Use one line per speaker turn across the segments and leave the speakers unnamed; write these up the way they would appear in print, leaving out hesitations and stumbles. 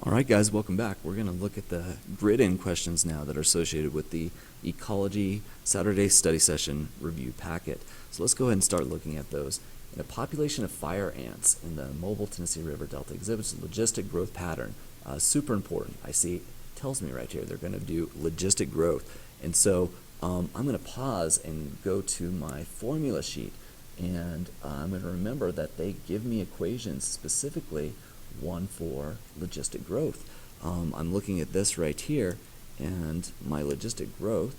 All right, guys, welcome back. We're going to look at the grid-in questions now that are associated with the Ecology Saturday Study Session Review Packet. So let's go ahead and start looking at those. And a population of fire ants in the mobile Tennessee River Delta exhibits a logistic growth pattern. Super important. I see it tells me right here they're going to do logistic growth. And so I'm going to pause and go to my formula sheet. And I'm going to remember that they give me equations specifically one for logistic growth. I'm looking at this right here, and my logistic growth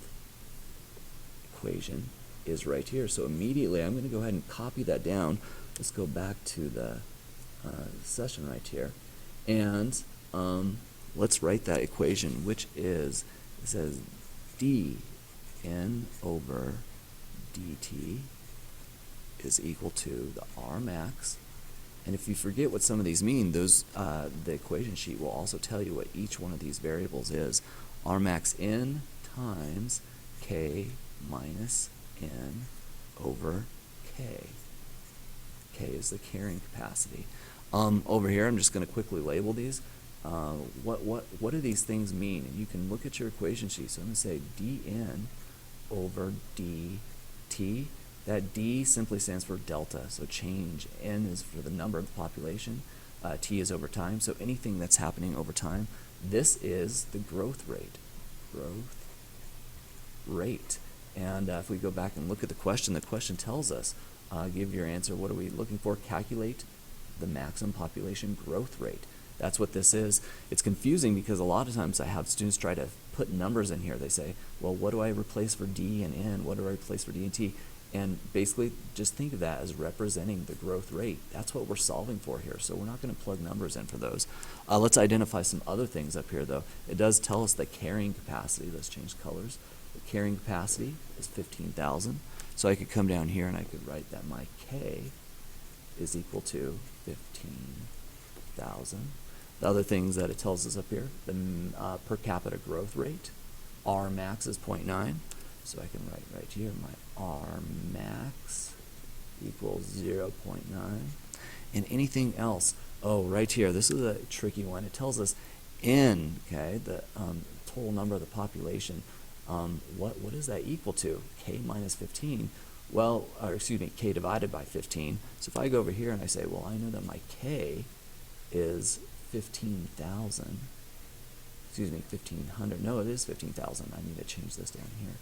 equation is right here. So immediately I'm going to go ahead and copy that down. Let's go back to the session right here, and let's write that equation, which is, it says dn over dt is equal to the R max. And if you forget what some of these mean, those the equation sheet will also tell you what each one of these variables is. R max n times k minus n over k. K is the carrying capacity. Over here, I'm just going to quickly label these. What do these things mean? And you can look at your equation sheet. So I'm going to say dn over dt. That D simply stands for delta, so change. N is for the number of the population. T is over time, so anything that's happening over time. This is the growth rate. Growth rate. And if we go back and look at the question tells us, give your answer, what are we looking for? Calculate the maximum population growth rate. That's what this is. It's confusing because a lot of times I have students try to put numbers in here. They say, well, what do I replace for D and N? What do I replace for D and T? And basically, just think of that as representing the growth rate. That's what we're solving for here. So we're not going to plug numbers in for those. Let's identify some other things up here, though. It does tell us the carrying capacity. Let's change colors. The carrying capacity is 15,000. So I could come down here and I could write that my K is equal to 15,000. The other things that it tells us up here, the per capita growth rate. R max is 0.9. So I can write right here my R max equals 0.9. And anything else, oh, right here, this is a tricky one. It tells us N, okay, the total number of the population. What is that equal to? K minus 15. Well, or excuse me, K divided by 15. So if I go over here and I say, well, I know that my K is 15,000. Excuse me, 1,500. No, it is 15,000. I need to change this down here.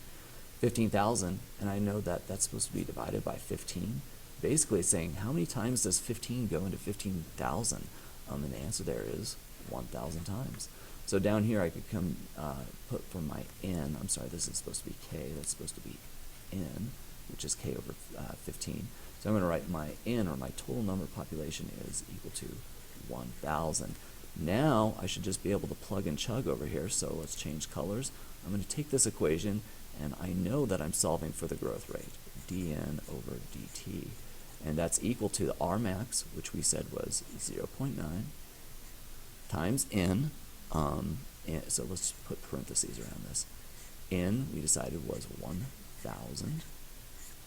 15,000, and I know that that's supposed to be divided by 15. Basically, it's saying how many times does 15 go into 15,000? And the answer there is 1,000 times. So down here, I could come put for my n. I'm sorry, this is supposed to be k. That's supposed to be n, which is k over 15. So I'm going to write my n, or my total number of population, is equal to 1,000. Now I should just be able to plug and chug over here. So let's change colors. I'm going to take this equation, and I know that I'm solving for the growth rate, dn over dt. And that's equal to the R max, which we said was 0.9, times n. So let's put parentheses around this. N, we decided, was 1,000,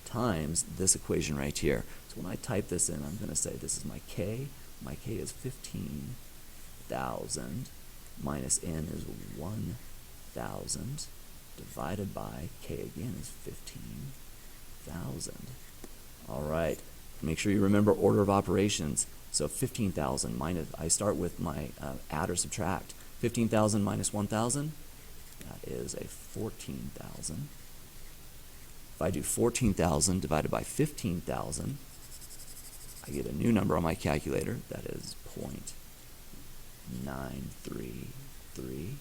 times this equation right here. So when I type this in, I'm going to say this is my K. My K is 15,000, minus n is 1,000. Divided by K again is 15,000. All right, make sure you remember order of operations. So 15,000 minus, I start with my add or subtract. 15,000 minus 1,000, that is a 14,000. If I do 14,000 divided by 15,000, I get a new number on my calculator. That is 0.933.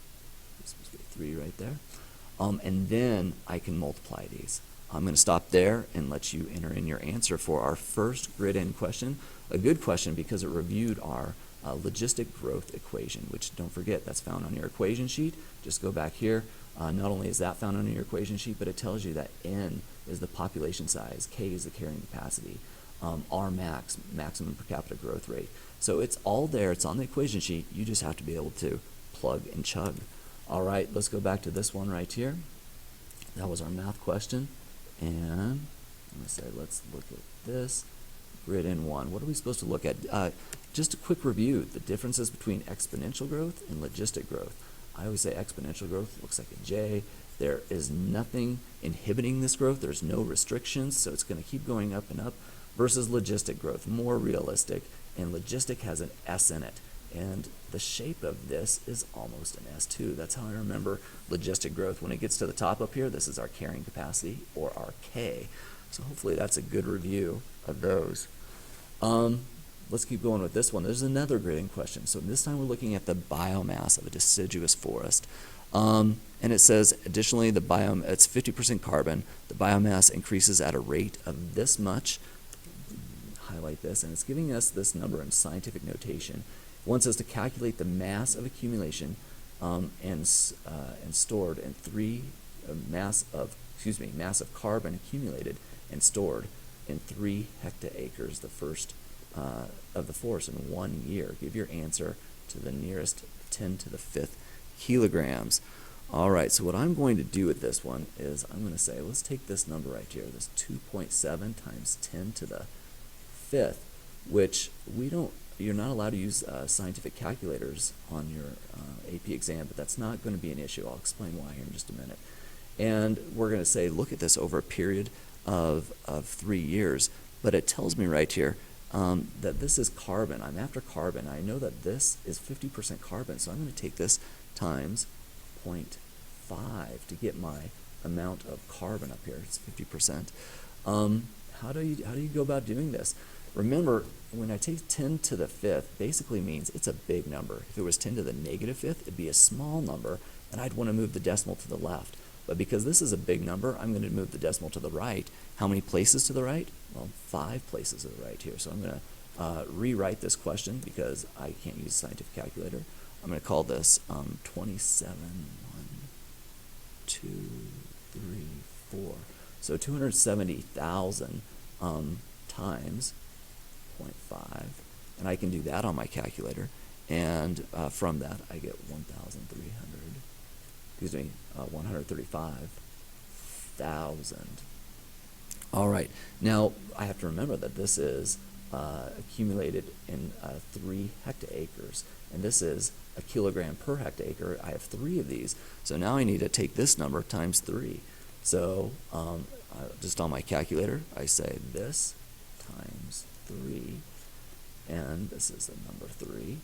This must be 3 right there. And then I can multiply these. I'm going to stop there and let you enter in your answer for our first grid-in question. A good question because it reviewed our logistic growth equation, which, don't forget, that's found on your equation sheet. Just go back here. Not only is that found on your equation sheet, but it tells you that N is the population size, K is the carrying capacity, R max, maximum per capita growth rate. So it's all there. It's on the equation sheet. You just have to be able to plug and chug. All right, let's go back to this one right here. That was our math question. And I'm going to say, let's look at this. Grid in 1. What are we supposed to look at? just a quick review, the differences between exponential growth and logistic growth. I always say exponential growth looks like a J. There is nothing inhibiting this growth. There's no restrictions, so it's going to keep going up and up, versus logistic growth, more realistic, and logistic has an S in it. And the shape of this is almost an S2. That's how I remember logistic growth. When it gets to the top up here, this is our carrying capacity, or our K. So hopefully that's a good review of those. Let's keep going with this one. There's another gridding question. So this time we're looking at the biomass of a deciduous forest. And it says, additionally, it's 50% carbon. The biomass increases at a rate of this much. Highlight this, and it's giving us this number in scientific notation. It wants us to calculate the mass of accumulation and stored in mass of carbon accumulated and stored in 3 hectaacres, the first of the forest in 1 year. Give your answer to the nearest 10 to the 5th kilograms. All right, so what I'm going to do with this one is I'm going to say, let's take this number right here, this 2.7 times 10 to the 5th, which you're not allowed to use scientific calculators on your AP exam, but that's not going to be an issue. I'll explain why here in just a minute. And we're going to say, look at this over a period of 3 years, but it tells me right here that this is carbon. I'm after carbon. I know that this is 50% carbon, so I'm going to take this times 0.5 to get my amount of carbon up here. It's 50%. How do you go about doing this? Remember, when I take 10 to the 5th, basically means it's a big number. If it was 10 to the negative 5th, it'd be a small number, and I'd want to move the decimal to the left. But because this is a big number, I'm going to move the decimal to the right. How many places to the right? Well, 5 places to the right here. So I'm going to rewrite this question because I can't use a scientific calculator. I'm going to call this 27, 1, 2, 3, 4. So 270,000 times 0.5. And I can do that on my calculator. And from that, I get 135,000. All right. Now, I have to remember that this is accumulated in 3 hectaacres. And this is a kilogram per hectacre. I have 3 of these. So now I need to take this number times 3. So just on my calculator, I say this times 3. And this is the number 3.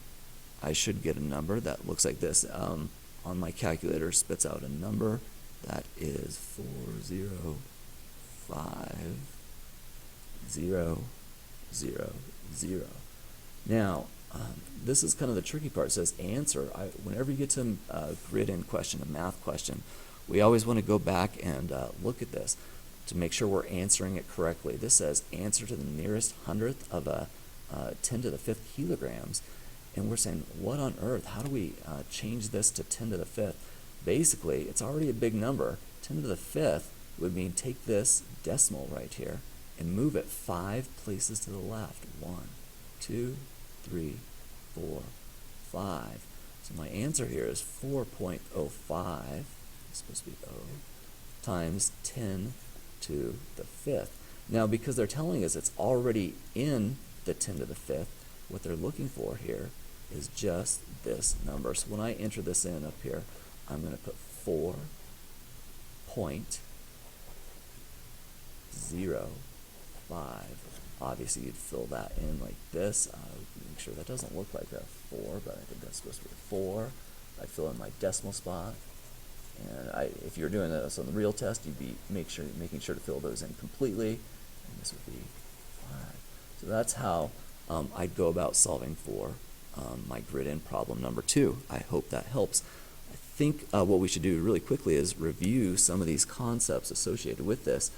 I should get a number that looks like this. On my calculator, spits out a number that is 405,000. Now, this is kind of the tricky part. It says answer. Whenever you get to a grid-in question, a math question, we always want to go back and look at this to make sure we're answering it correctly. This says answer to the nearest hundredth of a 10 to the 5th kilograms. And we're saying, what on earth? How do we change this to 10 to the 5th? Basically, it's already a big number. 10 to the 5th would mean take this decimal right here and move it 5 places to the left. 1, 2, 3, 4, 5. So my answer here is 4.05, it's supposed to be O, times 10 to the 5th. Now, because they're telling us it's already in the 10 to the 5th, what they're looking for here is just this number. So when I enter this in up here, I'm going to put 4.05. Obviously, you'd fill that in like this. Make sure that doesn't look like a 4, but I think that's supposed to be a 4. I'd fill in my decimal spot. And if you're doing this on the real test, you'd be making sure to fill those in completely. And this would be 5. So that's how I'd go about solving for my grid-in problem number 2. I hope that helps. I think what we should do really quickly is review some of these concepts associated with this.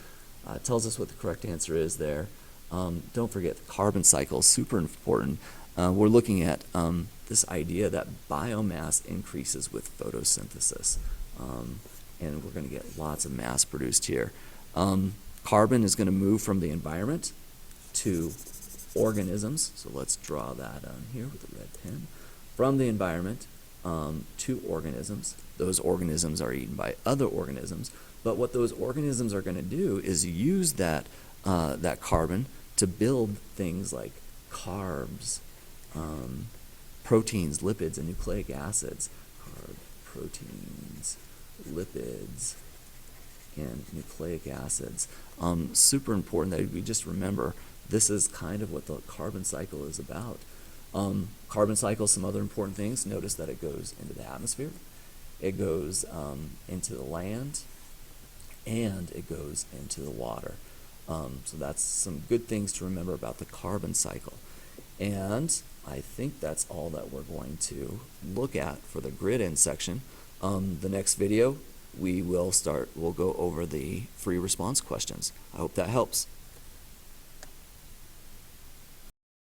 It tells us what the correct answer is there. Don't forget, the carbon cycle is super important. We're looking at this idea that biomass increases with photosynthesis. And we're going to get lots of mass produced here. Carbon is going to move from the environment to organisms. So let's draw that on here with a red pen. From the environment to organisms. Those organisms are eaten by other organisms. But what those organisms are going to do is use that carbon to build things like carbs, proteins, lipids, and nucleic acids. Carb, proteins, lipids, and nucleic acids. Super important that we just remember this is kind of what the carbon cycle is about. Carbon cycle, some other important things. Notice that it goes into the atmosphere, it goes into the land, and it goes into the water. So that's some good things to remember about the carbon cycle. And I think that's all that we're going to look at for the grid end section. The next video, we'll go over the free response questions. I hope that helps.